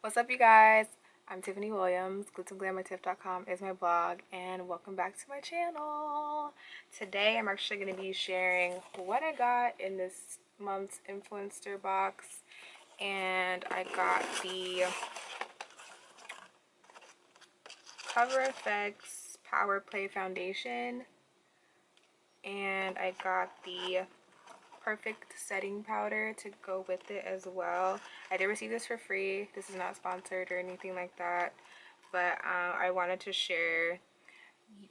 What's up, you guys? I'm Tiffany Williams. Glitzandglambytiff.com is my blog, and welcome back to my channel. Today, I'm actually going to be sharing what I got in this month's Influenster box, and I got the Cover FX Power Play Foundation, and I got the perfect setting powder to go with it as well. I did receive this for free. This is not sponsored or anything like that, but I wanted to share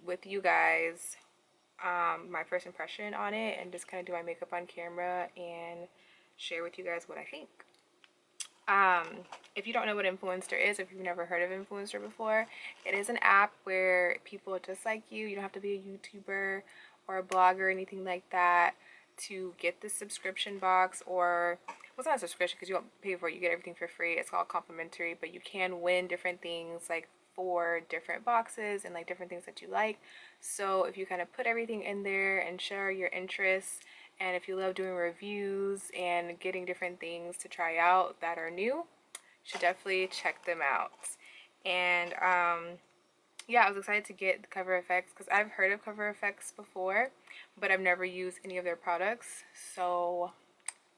with you guys my first impression on it and just kind of do my makeup on camera and share with you guys what I think. If you don't know what Influencer is, if you've never heard of Influencer before, it is an app where people just like you don't have to be a YouTuber or a blogger or anything like that to get the subscription box, or well, it's not a subscription because you don't pay for it, you get everything for free. It's all complimentary, but you can win different things like 4 different boxes and like different things that you like. So if you kind of put everything in there and share your interests, and if you love doing reviews and getting different things to try out that are new, you should definitely check them out. And yeah, I was excited to get the Cover FX because I've heard of Cover FX before, but I've never used any of their products, so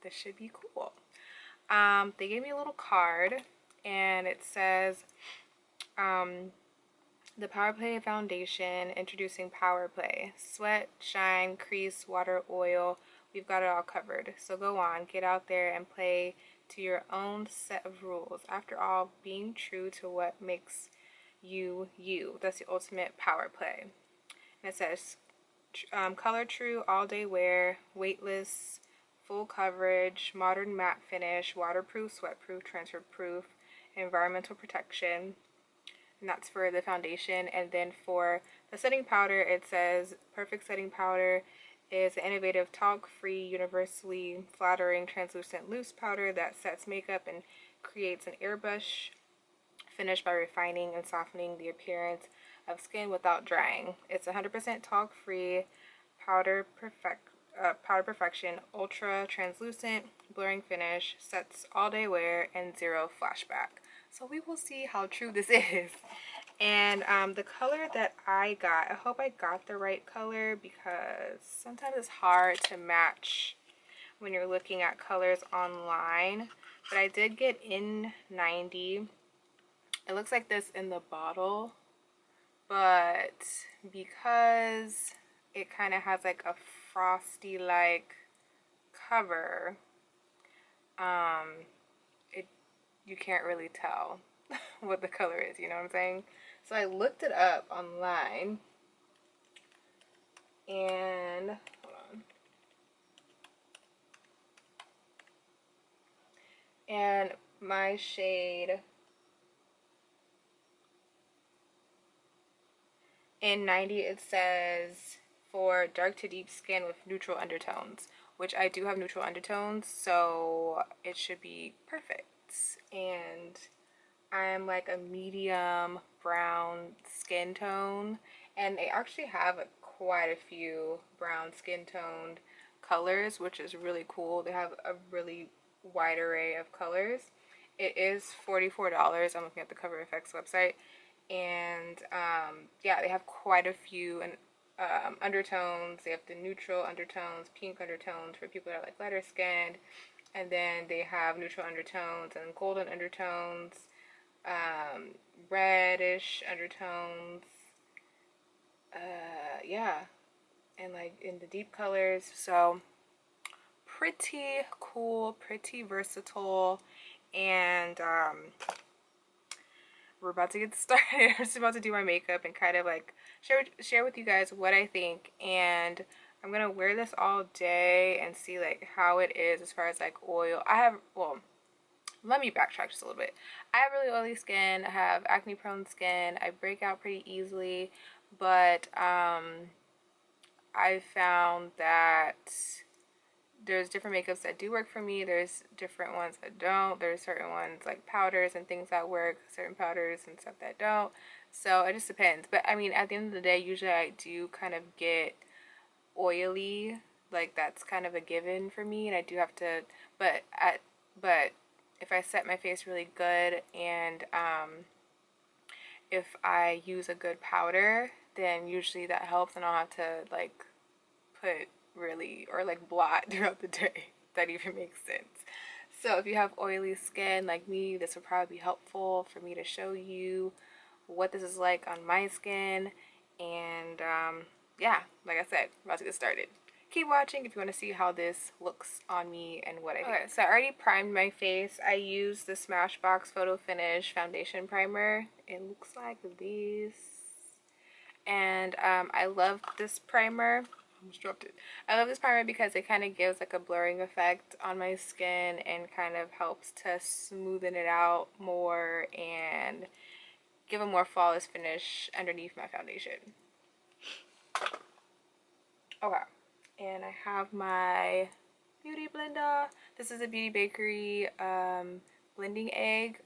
this should be cool. They gave me a little card, and it says the Power Play Foundation, introducing Power Play. Sweat, shine, crease, water, oil, we've got it all covered. So go on, get out there and play to your own set of rules. After all, being true to what makes you, you. That's the ultimate power play. And it says, color true, all day wear, weightless, full coverage, modern matte finish, waterproof, sweatproof, transfer proof, environmental protection. And that's for the foundation. And then for the setting powder, it says perfect setting powder is an innovative talc-free, universally flattering, translucent loose powder that sets makeup and creates an airbrush finish by refining and softening the appearance of skin without drying. It's 100% talc-free, powder perfection, ultra translucent, blurring finish, sets all day wear, and 0 flashback. So we will see how true this is. And the color that I got, I hope I got the right color because sometimes it's hard to match when you're looking at colors online. But I did get N90. It looks like this in the bottle, but because it kind of has like a frosty like cover, you can't really tell what the color is, you know what I'm saying? So I looked it up online, and hold on, and my shade in 90, it says for dark to deep skin with neutral undertones, which I do have neutral undertones, so it should be perfect. And I'm like a medium brown skin tone, and they actually have quite a few brown skin toned colors, which is really cool. They have a really wide array of colors. It is $44. I'm looking at the Cover FX website, and yeah, they have quite a few undertones. They have the neutral undertones, pink undertones for people that are like lighter skinned, and then they have neutral undertones and golden undertones, reddish undertones, yeah, and like in the deep colors. So pretty cool, pretty versatile, and we're about to get started. I'm just about to do my makeup and kind of like share with you guys what I think, and I'm gonna wear this all day and see like how it is as far as like oil. Well, let me backtrack just a little bit. I have really oily skin. I have acne prone skin. I break out pretty easily, but I found that there's different makeups that do work for me. There's different ones that don't. There's certain ones like powders and things that work, certain powders and stuff that don't. So it just depends. But I mean, at the end of the day, usually I do kind of get oily. Like that's kind of a given for me, and I do have to, but if I set my face really good and if I use a good powder, then usually that helps and I don't have to like put really or like blot throughout the day. If that even makes sense. So if you have oily skin like me, this would probably be helpful for me to show you what this is like on my skin. And yeah, like I said, I'm about to get started. Keep watching if you want to see how this looks on me and what I think. Okay, so I already primed my face. I used the Smashbox Photo Finish Foundation Primer. It looks like this. And I love this primer. I almost dropped it. I love this primer because it kind of gives like a blurring effect on my skin and kind of helps to smoothen it out more and give a more flawless finish underneath my foundation. Okay, and I have my beauty blender. This is a Beauty Bakery blending egg.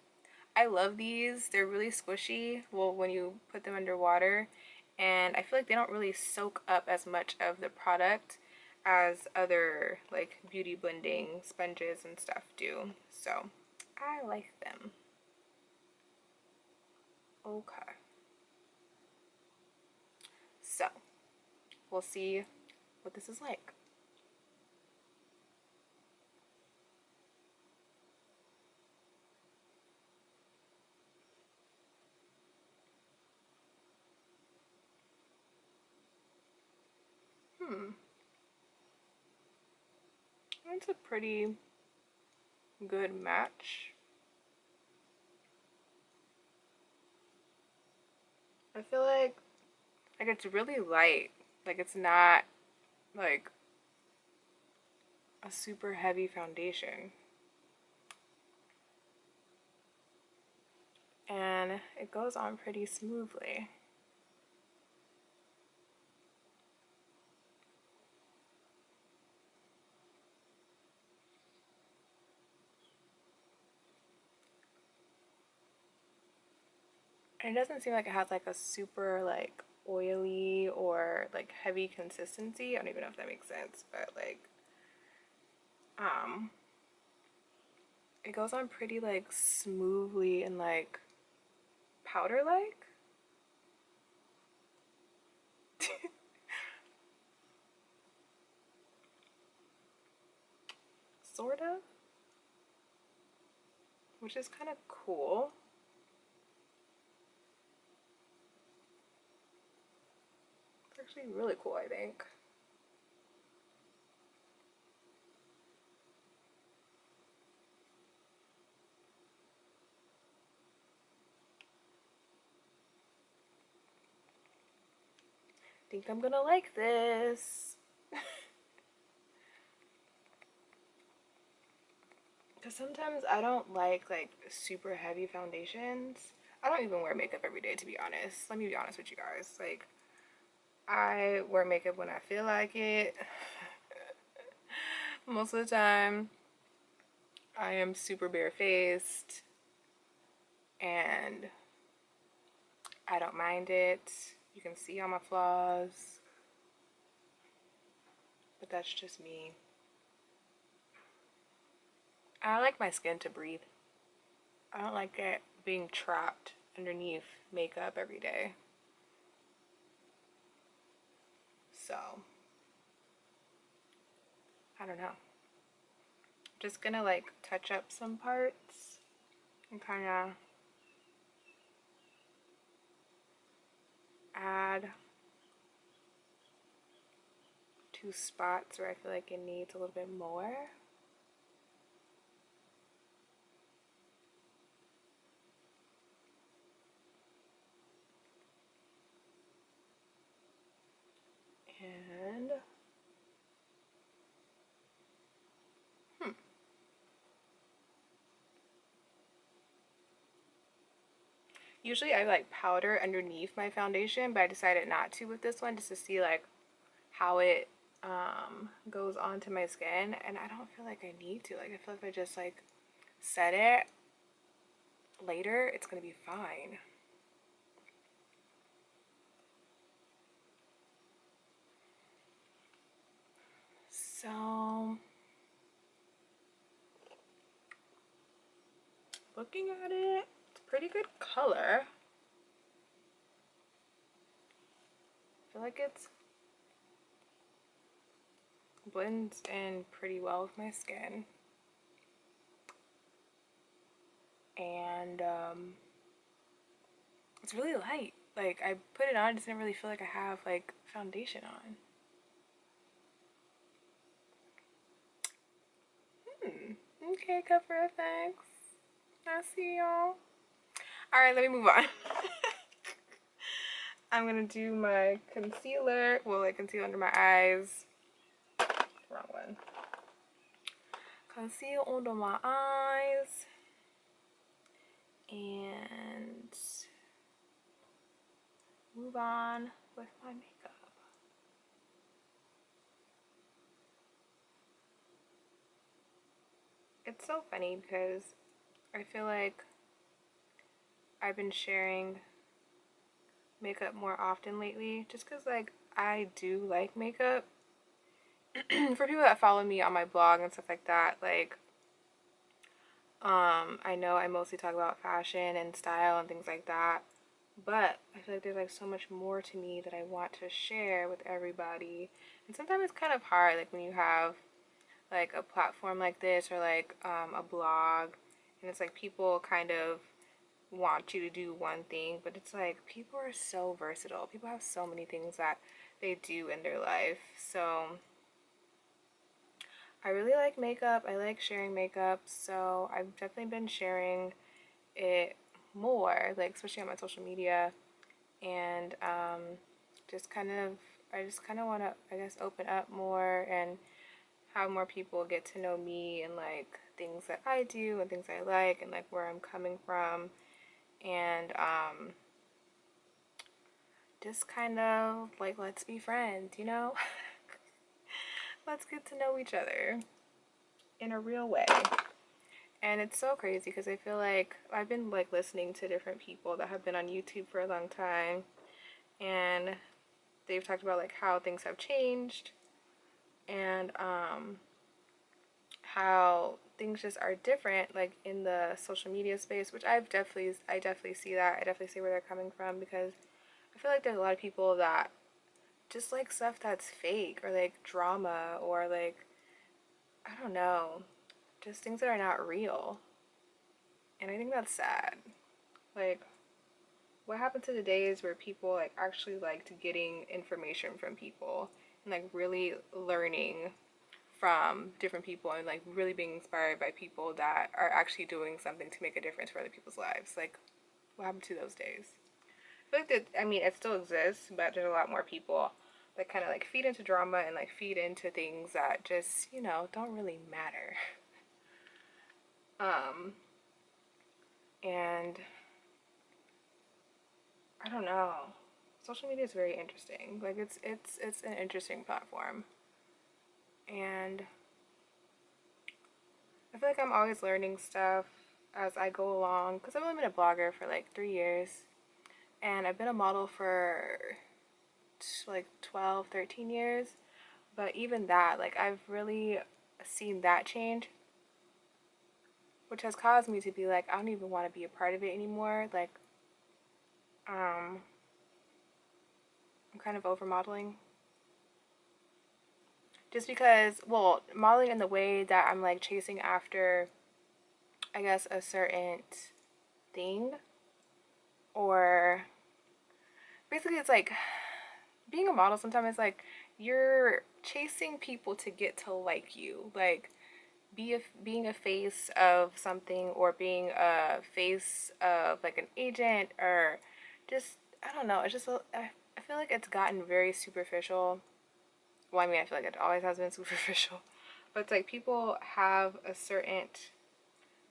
I love these. They're really squishy, well, when you put them underwater, and I feel like they don't really soak up as much of the product as other like beauty blending sponges and stuff do. So I like them. Okay. So we'll see what this is like. It's a pretty good match. I feel like it's really light. Like it's not like a super heavy foundation. And it goes on pretty smoothly. And it doesn't seem like it has like a super like oily or like heavy consistency. I don't even know if that makes sense, but like it goes on pretty like smoothly and like powder like. Sort of. Which is kind of cool. It's actually really cool, I think. I think I'm gonna like this. Because sometimes I don't like super heavy foundations. I don't even wear makeup every day, to be honest. Let me be honest with you guys. Like, I wear makeup when I feel like it. Most of the time, I am super barefaced and I don't mind it. You can see all my flaws, but that's just me. I like my skin to breathe. I don't like it being trapped underneath makeup every day. So, I don't know. Just gonna like touch up some parts and kind of add two spots where I feel like it needs a little bit more. And usually I like powder underneath my foundation, but I decided not to with this one just to see like how it goes onto my skin, and I don't feel like I need to. Like I feel like if I just like set it later, it's gonna be fine. So looking at it, it's a pretty good color. I feel like it's blends in pretty well with my skin. And it's really light. Like, I put it on, I just didn't really feel like I have like foundation on. Okay, cover effects. I see y'all. Alright, let me move on. I'm gonna do my concealer. Well, like conceal under my eyes. Wrong one. Conceal under my eyes. And move on with my makeup. It's so funny because I feel like I've been sharing makeup more often lately just because like I do like makeup. For people that follow me on my blog and stuff like that, like I know I mostly talk about fashion and style and things like that, but I feel like there's like so much more to me that I want to share with everybody. And sometimes it's kind of hard, like when you have like a platform like this or like a blog, and it's like people kind of want you to do one thing, but it's like people are so versatile. People have so many things that they do in their life. So I really like makeup. I like sharing makeup. So I've definitely been sharing it more, like especially on my social media, and just kind of I just kind of want to, I guess, open up more and have more people get to know me and like things that I do and things I like and like where I'm coming from, and just kind of like let's be friends, you know? Let's get to know each other in a real way. And it's so crazy because I feel like I've been like listening to different people that have been on YouTube for a long time, and they've talked about like how things have changed and how things just are different like in the social media space, which I definitely see that. I definitely see where they're coming from because I feel like there's a lot of people that just like stuff that's fake or like drama or like I don't know, just things that are not real. And I think that's sad. Like what happened to the days where people like actually liked getting information from people and like really learning from different people and like really being inspired by people that are actually doing something to make a difference for other people's lives? Like what happened to those days? I feel like that, I mean, it still exists, but there's a lot more people that kind of like feed into drama and like feed into things that just, you know, don't really matter. And I don't know. Social media is very interesting. Like it's an interesting platform. And I feel like I'm always learning stuff as I go along because I've only been a blogger for like 3 years, and I've been a model for like 12, 13 years. But even that, like I've really seen that change, which has caused me to be like, I don't even want to be a part of it anymore. Like, I'm kind of over modeling. Just because, well, modeling in the way that I'm like chasing after, I guess, a certain thing, or basically it's like being a model sometimes it's like you're chasing people to get to like you, like being a face of something or being a face of like an agent or just I don't know, it's just I feel like it's gotten very superficial. Well, I mean, I feel like it always has been superficial, but it's like people have a certain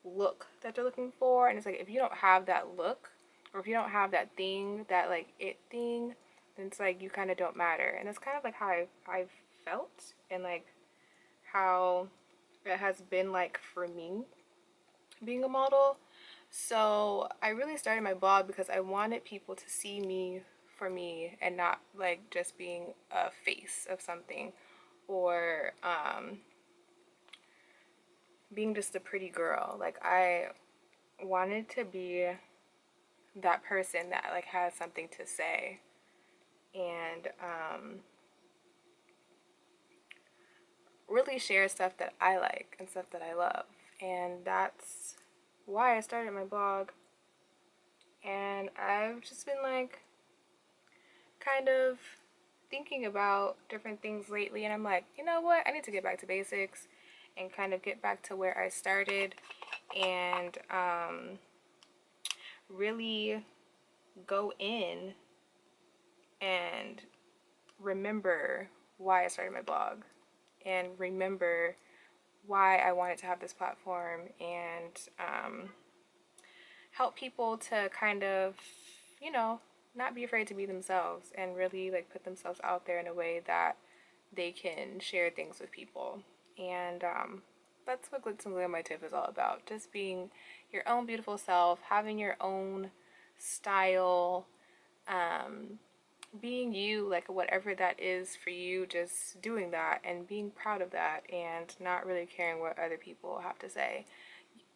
look that they're looking for, and it's like if you don't have that look or if you don't have that thing, that like it thing, then it's like you kind of don't matter. And it's kind of like how I've felt and like how it has been like for me being a model. So I really started my blog because I wanted people to see me for me and not like just being a face of something or being just a pretty girl. Like I wanted to be that person that like has something to say, and really share stuff that I like and stuff that I love. And that's why I started my blog. And I've just been like kind of thinking about different things lately, and I'm like, you know what, I need to get back to basics and kind of get back to where I started, and really go in and remember why I started my blog, and remember why I wanted to have this platform, and help people to kind of, you know, not be afraid to be themselves and really like put themselves out there in a way that they can share things with people. And that's what Glitzandglambytiff is all about. Just being your own beautiful self, having your own style, being you, like whatever that is for you, just doing that and being proud of that and not really caring what other people have to say.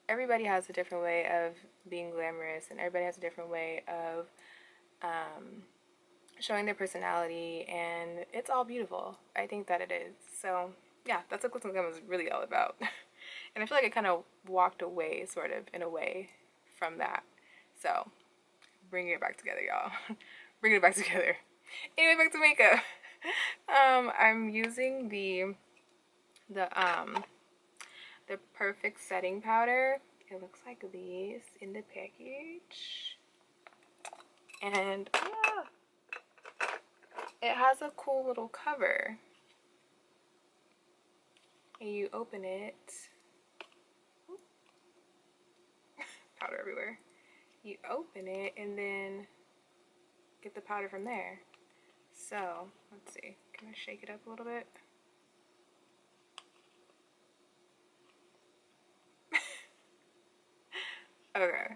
Everybody has a different way of being glamorous, and everybody has a different way of showing their personality, and it's all beautiful. I think that it is. So yeah, that's what Glitzandglam is really all about. And I feel like I kind of walked away, sort of, in a way, from that. So bringing it back together, y'all. Bringing it back together. Anyway, back to makeup. I'm using the Perfect Setting Powder. It looks like this in the package. And yeah, it has a cool little cover. And you open it. Powder everywhere. You open it and then get the powder from there. So, let's see. Can I shake it up a little bit? Okay.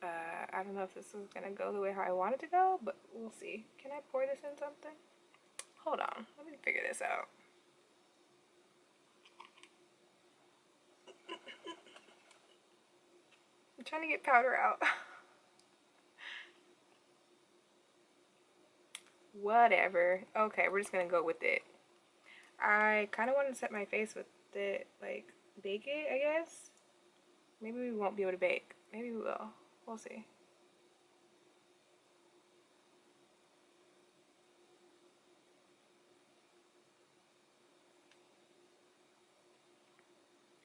I don't know if this is gonna go the way how I want it to go, but we'll see. Can I pour this in something? Hold on. Let me figure this out. I'm trying to get powder out. Whatever. Okay, we're just gonna go with it. I kind of want to set my face with it, like bake it, I guess. Maybe we won't be able to bake. Maybe we will. We'll see.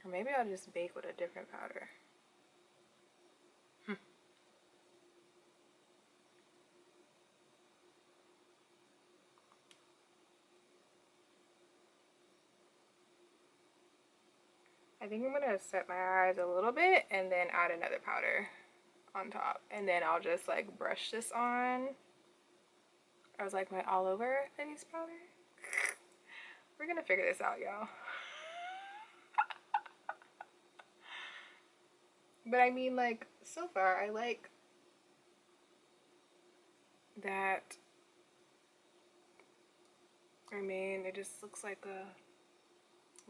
Or maybe I'll just bake with a different powder. I think I'm gonna set my eyes a little bit and then add another powder on top. And then I'll just like brush this on. I was like my all over face powder. We're gonna figure this out, y'all. But I mean, like, so far I like that. I mean, it just looks like a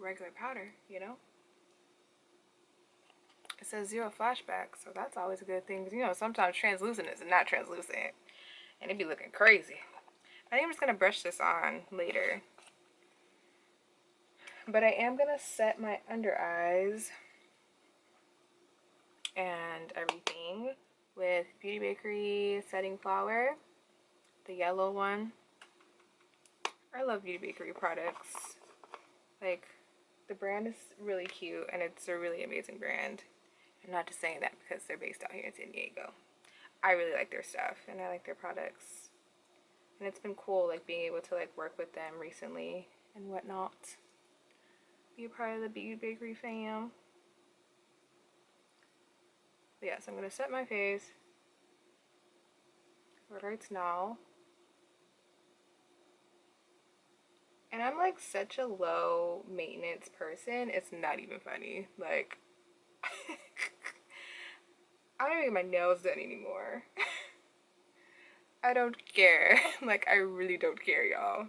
regular powder, you know? It says 0 flashback, so that's always a good thing. Because, you know, sometimes translucent is not translucent. And it'd be looking crazy. I think I'm just going to brush this on later. But I am going to set my under eyes and everything with Beauty Bakery Setting Flower. The yellow one. I love Beauty Bakery products. Like, the brand is really cute and it's a really amazing brand. I'm not just saying that because they're based out here in San Diego. I really like their stuff and I like their products. And it's been cool like being able to like work with them recently and whatnot. Be a part of the Beauty Bakery fam. But yes, I'm gonna set my face right now. And I'm like such a low maintenance person, it's not even funny. Like, I don't even get my nails done anymore. I don't care. Like, I really don't care, y'all.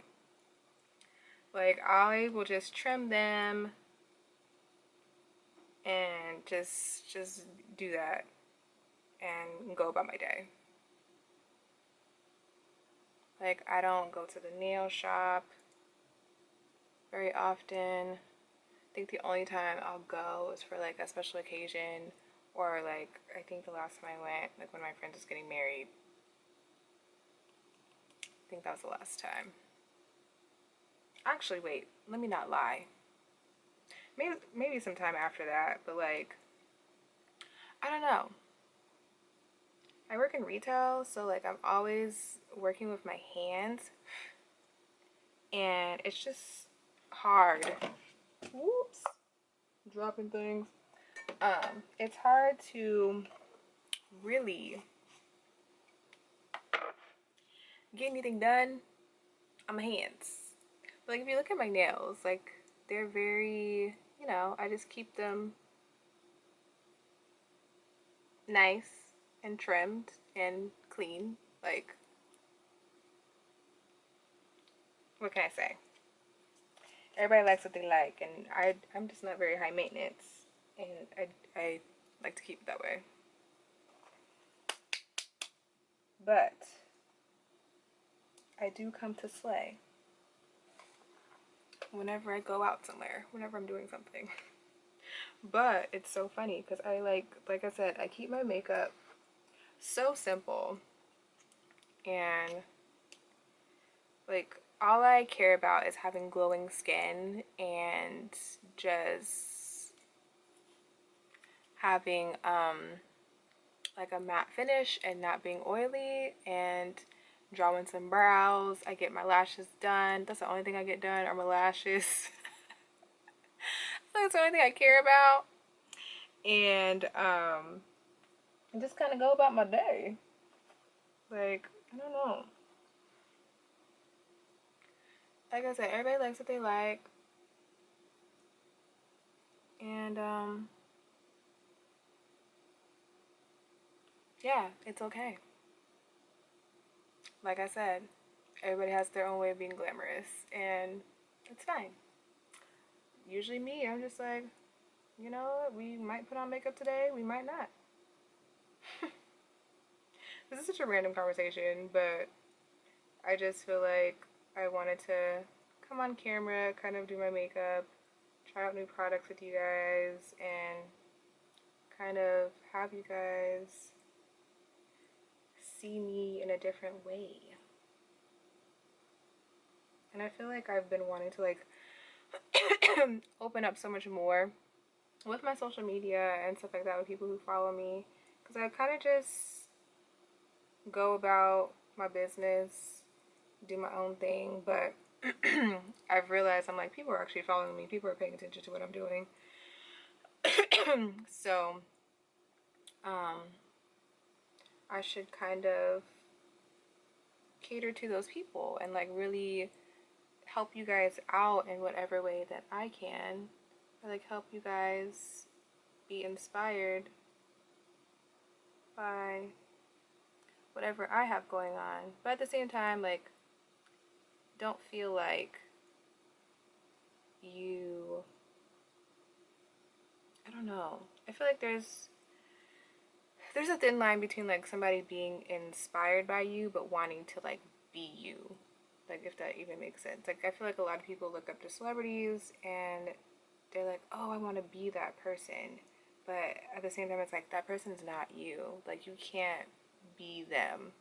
Like, I will just trim them and just do that and go about my day. Like, I don't go to the nail shop very often. I think the only time I'll go is for like a special occasion, or like I think the last time I went, like when my friend was getting married. I think that was the last time. Actually, wait, let me not lie. Maybe sometime after that, but like I don't know. I work in retail, so like I'm always working with my hands, and it's just hard. Whoops, dropping things. It's hard to really get anything done on my hands. But like if you look at my nails, like they're very, you know, I just keep them nice and trimmed and clean. Like, what can I say? Everybody likes what they like, and I'm just not very high maintenance, and I like to keep it that way. But I do come to slay whenever I go out somewhere, whenever I'm doing something. But it's so funny because I like I said, I keep my makeup so simple, and like all I care about is having glowing skin and just having like a matte finish and not being oily, and drawing some brows. I get my lashes done. That's the only thing I get done are my lashes. That's the only thing I care about. And just kind of go about my day. Like, I don't know. Like I said, everybody likes what they like. And yeah, it's okay. Like I said, everybody has their own way of being glamorous, and it's fine. Usually me, I'm just like, you know, we might put on makeup today, we might not. This is such a random conversation, but I just feel like I wanted to come on camera, kind of do my makeup, try out new products with you guys, and kind of have you guys see me in a different way. And I feel like I've been wanting to like open up so much more with my social media and stuff like that with people who follow me, because I kind of just go about my business, do my own thing, but I've realized I'm like, people are actually following me, people are paying attention to what I'm doing. So I should kind of cater to those people and like really help you guys out in whatever way that I can, or like help you guys be inspired by whatever I have going on. But at the same time, like, don't feel like you, I don't know. I feel like there's a thin line between like somebody being inspired by you but wanting to like be you. Like, if that even makes sense. Like, I feel like a lot of people look up to celebrities and they're like, oh, I want to be that person. But at the same time, it's like, that person's not you. Like, you can't be them.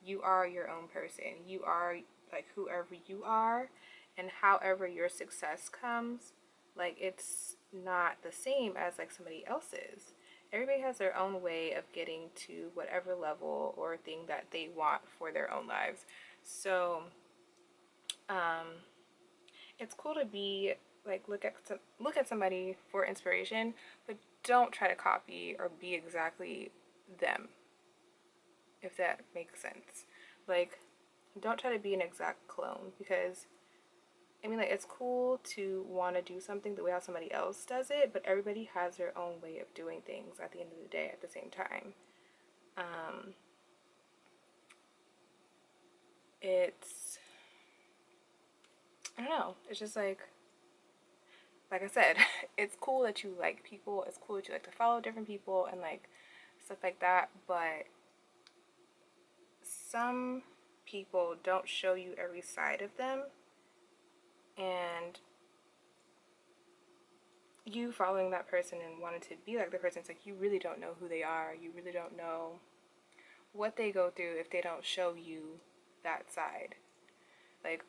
You are your own person. You are like whoever you are, and however your success comes, like, it's not the same as like somebody else's. Everybody has their own way of getting to whatever level or thing that they want for their own lives. So it's cool to be like look at somebody for inspiration, but don't try to copy or be exactly them, if that makes sense. Like, don't try to be an exact clone, because I mean, like, it's cool to want to do something the way how somebody else does it, but everybody has their own way of doing things at the end of the day at the same time. It's, I don't know, it's just like, like I said, it's cool that you like people, it's cool that you like to follow different people and like stuff like that, but some people don't show you every side of them, and you following that person and wanting to be like the person, it's like you really don't know who they are. You really don't know what they go through if they don't show you that side. Like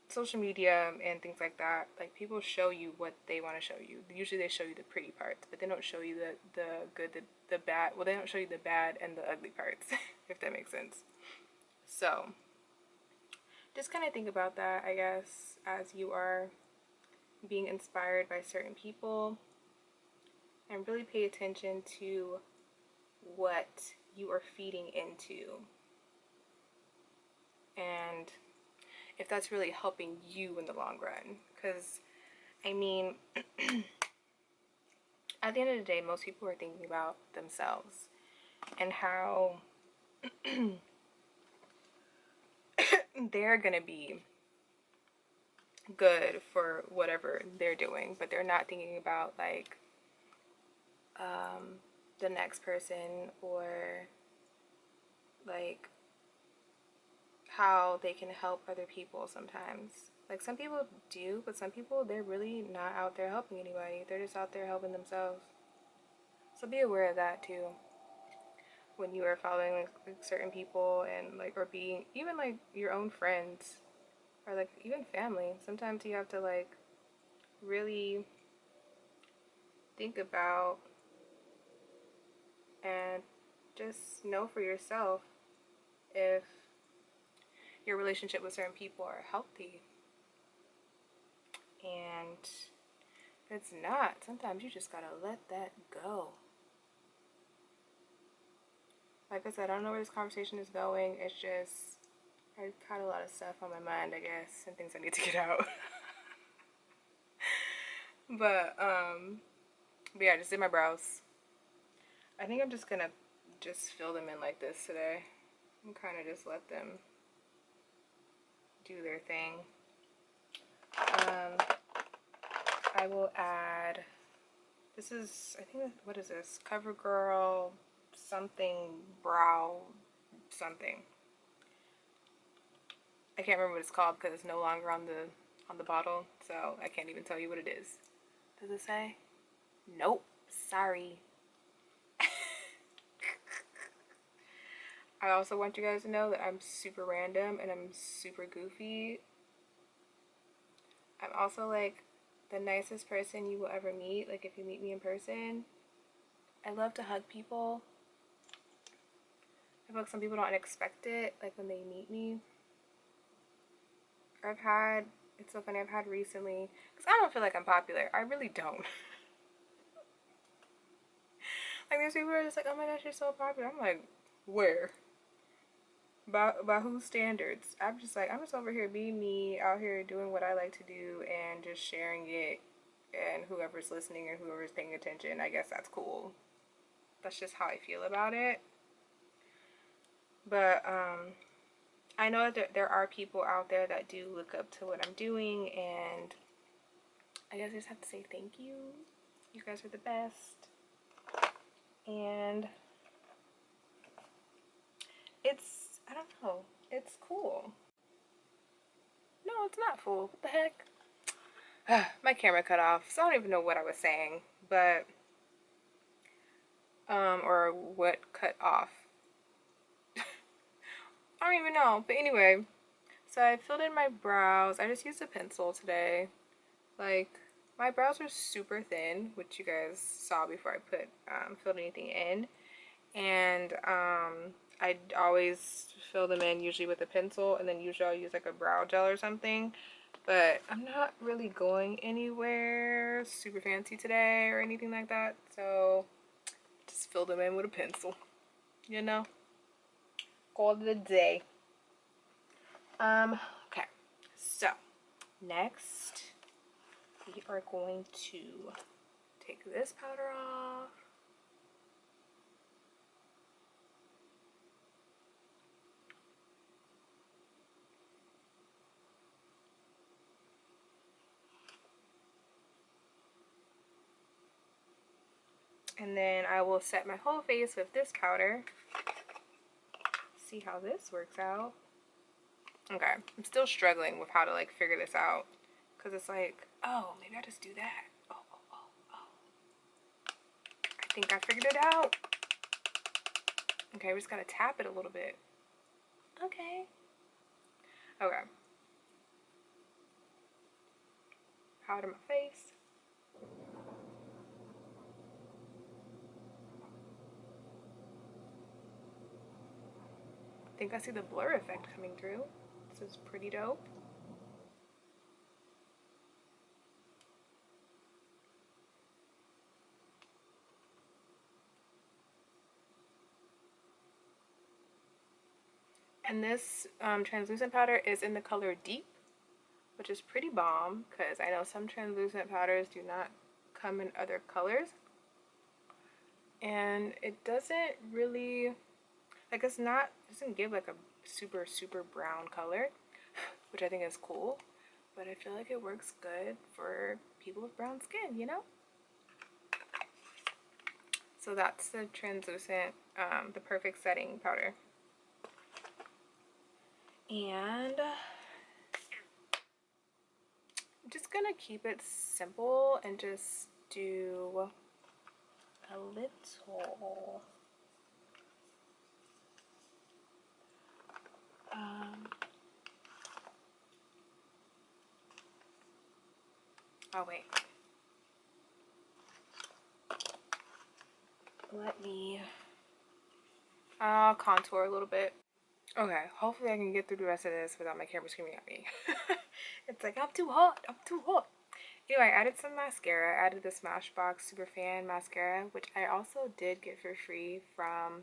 social media and things like that, like people show you what they want to show you. Usually they show you the pretty parts, but they don't show you the good, the bad. Well, they don't show you the bad and the ugly parts, if that makes sense. So just kind of think about that, I guess, as you are being inspired by certain people, and really pay attention to what you are feeding into, and if that's really helping you in the long run. Because I mean, at the end of the day, most people are thinking about themselves and how they're gonna be good for whatever they're doing, but they're not thinking about like the next person, or like how they can help other people sometimes. Like some people do, but some people, they're really not out there helping anybody. They're just out there helping themselves. So be aware of that too when you are following like certain people, and like, or being even like your own friends or like even family. Sometimes you have to like really think about and just know for yourself if your relationship with certain people are healthy. And if it's not, sometimes you just gotta let that go. Like I said, I don't know where this conversation is going. It's just, I got a lot of stuff on my mind, I guess, and things I need to get out. But yeah, I just did my brows. I think I'm just gonna just fill them in like this today and kind of just let them do their thing. I will add, this is, I think, what is this? CoverGirl something brow something. I can't remember what it's called because it's no longer on the bottle, so I can't even tell you what it is. Does it say? Nope. Sorry. I also want you guys to know that I'm super random and I'm super goofy. I'm also like the nicest person you will ever meet. Like if you meet me in person, I love to hug people. I feel like some people don't expect it, like when they meet me. It's so funny, I've had recently, because I don't feel like I'm popular. I really don't. Like there's people who are just like, oh my gosh, you're so popular. I'm like, where? By whose standards? I'm just over here being me, out here doing what I like to do and just sharing it, and whoever's listening and whoever's paying attention, I guess that's cool. That's just how I feel about it. But I know that there are people out there that do look up to what I'm doing, and I guess I just have to say thank you. You guys are the best. And it's, I don't know, it's cool. No, it's not full. What the heck? My camera cut off, so I don't even know what I was saying, but or what cut off. I don't even know. But anyway, so I filled in my brows. I just used a pencil today. Like, my brows are super thin, which you guys saw before I filled anything in. And I always fill them in usually with a pencil, and then usually I'll use like a brow gel or something. But I'm not really going anywhere super fancy today or anything like that, so just fill them in with a pencil, you know? Call it a day. Okay, so next we are going to take this powder off. And then I will set my whole face with this powder. See how this works out. Okay, I'm still struggling with how to like figure this out. Because it's like, oh, maybe I just do that. Oh. I think I figured it out. Okay, we just gotta tap it a little bit. Okay. Powder my face. I think I see the blur effect coming through. This is pretty dope. And this translucent powder is in the color Deep, which is pretty bomb because I know some translucent powders do not come in other colors. And it doesn't really, like it doesn't give like a super brown color, which I think is cool. But I feel like it works good for people with brown skin, you know? So that's the translucent, the perfect setting powder. And I'm just gonna keep it simple and just do a little oh wait, I'll contour a little bit. Okay, hopefully I can get through the rest of this without my camera screaming at me. It's like, I'm too hot. Anyway, I added some mascara. I added the Smashbox Superfan mascara, which I also did get for free from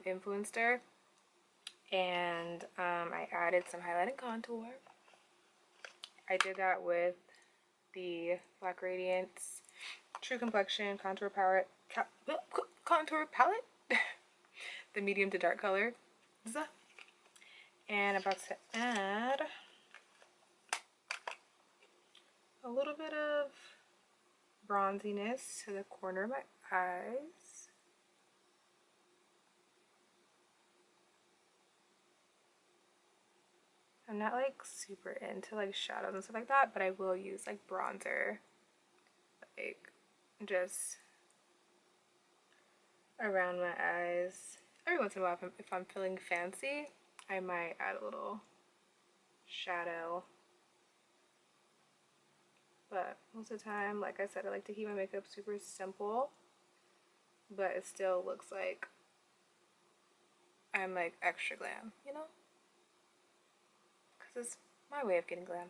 Influenster. And I added some highlight and contour. I did that with the Black Radiance True Complexion Contour Palette. The medium to dark color. And I'm about to add a little bit of bronziness to the corner of my eyes. I'm not like super into like shadows and stuff like that, but I will use like bronzer, like just around my eyes. Every once in a while, if I'm feeling fancy, I might add a little shadow. But most of the time, like I said, I like to keep my makeup super simple, but it still looks like I'm like extra glam, you know? Because it's my way of getting glam.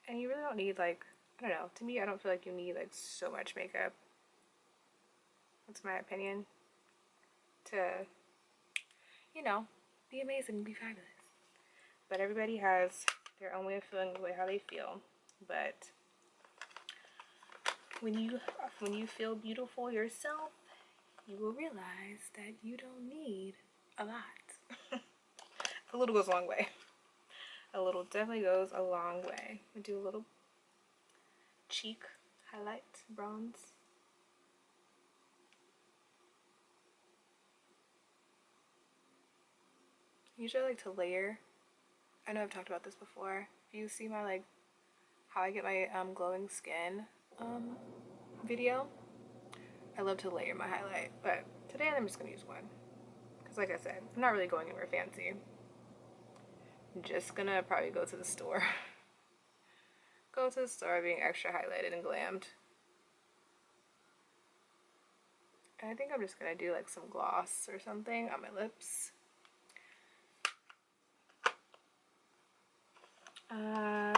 And you really don't need like, I don't know, to me I don't feel like you need like so much makeup. That's my opinion. To, you know, be amazing, be fabulous. But everybody has their own way of feeling the way how they feel. But when you feel beautiful yourself, you will realize that you don't need a lot. A little goes a long way. A little definitely goes a long way. We do a little cheek highlight, bronze. Usually I like to layer. I know I've talked about this before. If you see my like how I get my glowing skin video, I love to layer my highlight, but today I'm just gonna use one because like I said, I'm not really going anywhere fancy. I'm just gonna probably go to the store. Go to the store being extra highlighted and glammed. And I think I'm just gonna do like some gloss or something on my lips.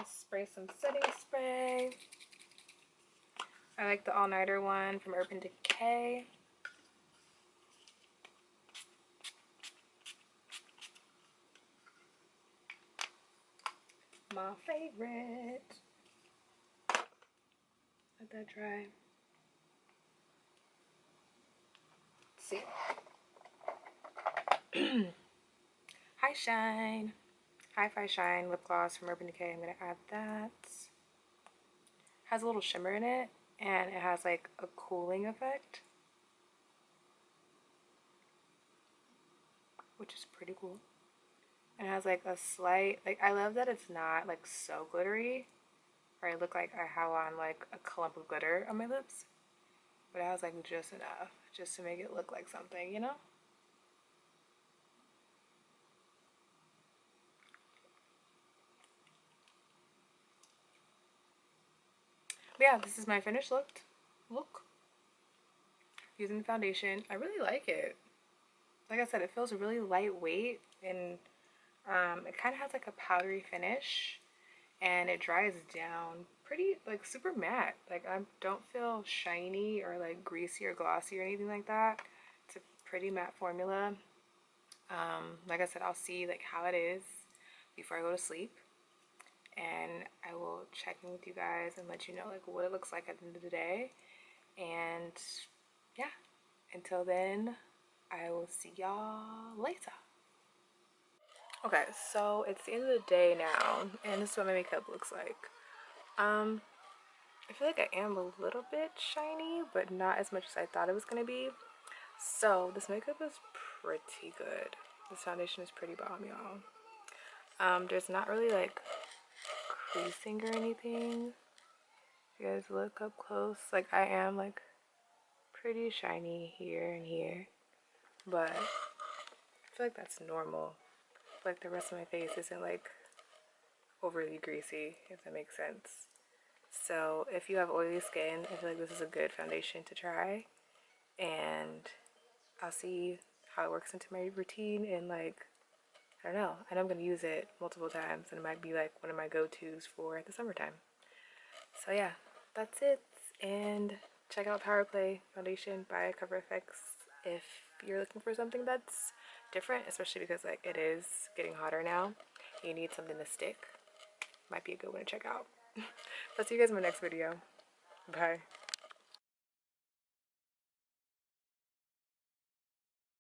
Spray some setting spray. I like the all-nighter one from Urban Decay. My favorite. Let that dry. Let's see. Hi Shine. Hi-Fi Shine lip gloss from Urban Decay. I'm gonna add that. has a little shimmer in it, and it has like a cooling effect, which is pretty cool. And it has like a slight, like, I love that it's not like so glittery, or I look like I have on like a clump of glitter on my lips, but it has like just enough just to make it look like something, you know? But yeah, this is my finished look using the foundation. I really like it. Like I said, it feels really lightweight, and it kind of has like a powdery finish, and it dries down pretty, like, super matte. Like, I don't feel shiny or like greasy or glossy or anything like that. It's a pretty matte formula. Like I said, I'll see like how it is before I go to sleep, and I will check in with you guys and let you know like what it looks like at the end of the day. And yeah, until then, I will see y'all later. Okay, so it's the end of the day now, and this is what my makeup looks like. I feel like I am a little bit shiny, but not as much as I thought it was gonna be. So this makeup is pretty good. This foundation is pretty bomb, y'all. There's not really like creasing or anything. If you guys look up close, like, I am like pretty shiny here and here, but I feel like that's normal. Like, the rest of my face isn't like overly greasy, if that makes sense. So if you have oily skin, I feel like this is a good foundation to try, and I'll see how it works into my routine. And like, I don't know, I know I'm gonna use it multiple times, and it might be like one of my go-tos for the summertime. So yeah, that's it. And check out Power Play Foundation by Cover FX if you're looking for something that's different, especially because like it is getting hotter now. You need something to stick. Might be a good one to check out. I'll see you guys in my next video. Bye.